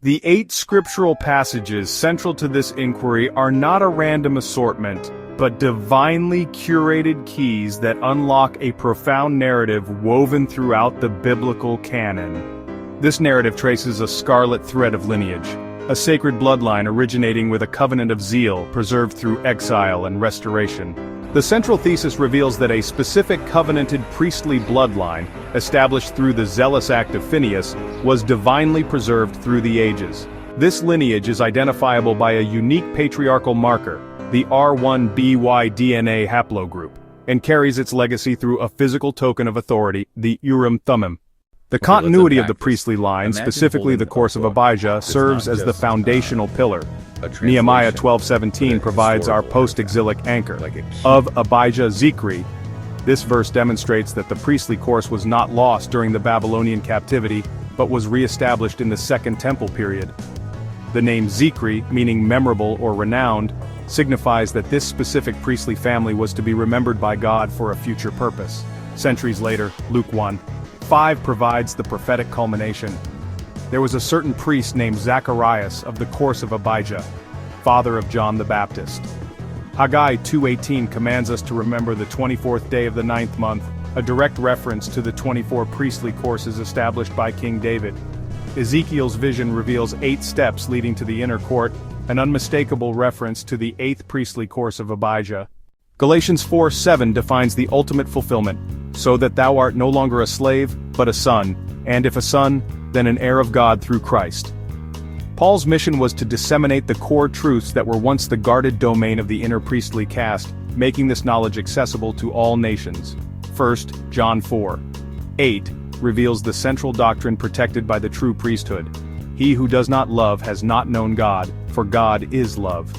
The 8 scriptural passages central to this inquiry are not a random assortment, but divinely curated keys that unlock a profound narrative woven throughout the biblical canon. This narrative traces a scarlet thread of lineage, a sacred bloodline originating with a covenant of zeal preserved through exile and restoration. The central thesis reveals that a specific covenanted priestly bloodline, established through the zealous act of Phineas, was divinely preserved through the ages. This lineage is identifiable by a unique patriarchal marker, the R1b Y-DNA haplogroup, and carries its legacy through a physical token of authority, the Urim Thummim. The continuity of the priestly line, specifically the course of Abijah, serves as the foundational pillar. Nehemiah 12:17 provides our post-exilic anchor. Of Abijah Zechri, this verse demonstrates that the priestly course was not lost during the Babylonian captivity, but was re-established in the Second Temple period. The name Zechri, meaning memorable or renowned, signifies that this specific priestly family was to be remembered by God for a future purpose. Centuries later, Luke 1:5 provides the prophetic culmination. There was a certain priest named Zacharias of the course of Abijah, father of John the Baptist. Haggai 2:18 commands us to remember the 24th day of the 9th month, a direct reference to the 24 priestly courses established by King David. Ezekiel's vision reveals 8 steps leading to the inner court, an unmistakable reference to the 8th priestly course of Abijah. Galatians 4:7 defines the ultimate fulfillment, so that thou art no longer a slave, but a son, and if a son, then an heir of God through Christ. Paul's mission was to disseminate the core truths that were once the guarded domain of the inner priestly caste, making this knowledge accessible to all nations. 1 John 4:8 reveals the central doctrine protected by the true priesthood. He who does not love has not known God, for God is love.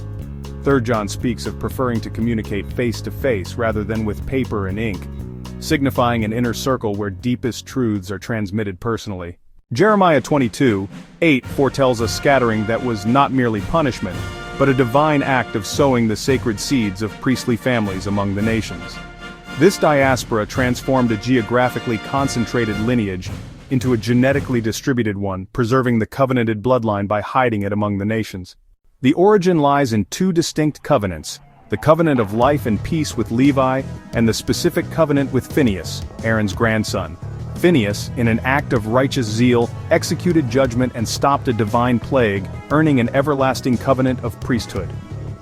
3 John speaks of preferring to communicate face to face rather than with paper and ink, signifying an inner circle where deepest truths are transmitted personally. Jeremiah 22:8 foretells a scattering that was not merely punishment, but a divine act of sowing the sacred seeds of priestly families among the nations. This diaspora transformed a geographically concentrated lineage into a genetically distributed one, preserving the covenanted bloodline by hiding it among the nations. The origin lies in 2 distinct covenants, the covenant of life and peace with Levi, and the specific covenant with Phineas, Aaron's grandson. Phineas, in an act of righteous zeal, executed judgment and stopped a divine plague, earning an everlasting covenant of priesthood.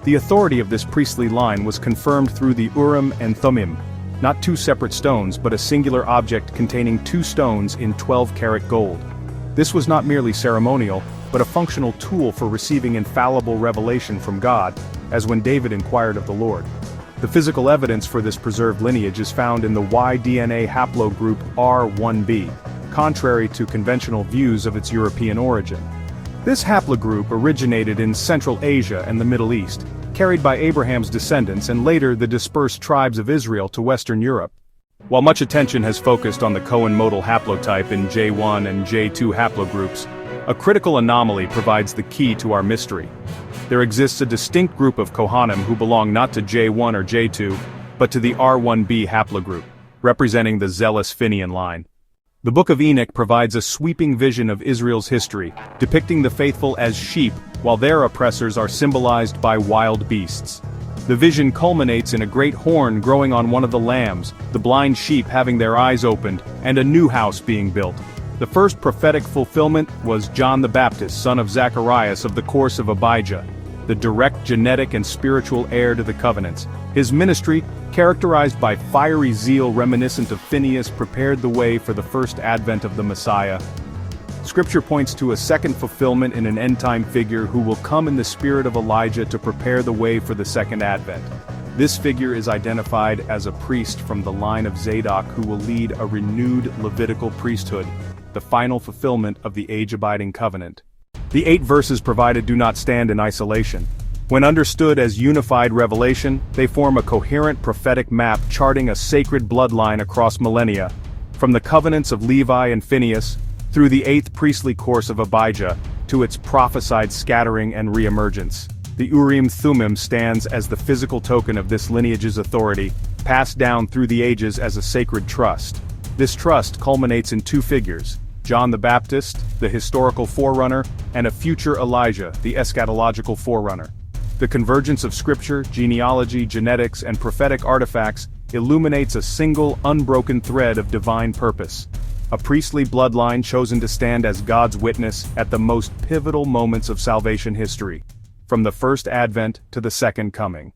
The authority of this priestly line was confirmed through the Urim and Thummim, not 2 separate stones but a singular object containing 2 stones in 12-karat gold. This was not merely ceremonial, but a functional tool for receiving infallible revelation from God, as when David inquired of the Lord. The physical evidence for this preserved lineage is found in the Y-DNA haplogroup R1b, contrary to conventional views of its European origin. This haplogroup originated in Central Asia and the Middle East, carried by Abraham's descendants and later the dispersed tribes of Israel to Western Europe. While much attention has focused on the Cohen modal haplotype in J1 and J2 haplogroups, a critical anomaly provides the key to our mystery. There exists a distinct group of Kohanim who belong not to J1 or J2, but to the R1b haplogroup, representing the zealous Phinean line. The Book of Enoch provides a sweeping vision of Israel's history, depicting the faithful as sheep, while their oppressors are symbolized by wild beasts. The vision culminates in a great horn growing on one of the lambs, the blind sheep having their eyes opened, and a new house being built. The first prophetic fulfillment was John the Baptist, son of Zacharias of the course of Abijah, the direct genetic and spiritual heir to the covenants. His ministry, characterized by fiery zeal reminiscent of Phineas, prepared the way for the first advent of the Messiah. Scripture points to a second fulfillment in an end-time figure who will come in the spirit of Elijah to prepare the way for the second advent. This figure is identified as a priest from the line of Zadok who will lead a renewed Levitical priesthood, the final fulfillment of the age-abiding covenant. The 8 verses provided do not stand in isolation. When understood as unified revelation, they form a coherent prophetic map charting a sacred bloodline across millennia, from the covenants of Levi and Phineas, through the 8th priestly course of Abijah, to its prophesied scattering and re-emergence. The Urim Thummim stands as the physical token of this lineage's authority, passed down through the ages as a sacred trust. This trust culminates in 2 figures, John the Baptist, the historical forerunner, and a future Elijah, the eschatological forerunner. The convergence of scripture, genealogy, genetics, and prophetic artifacts illuminates a single, unbroken thread of divine purpose. A priestly bloodline chosen to stand as God's witness at the most pivotal moments of salvation history, from the first advent to the second coming.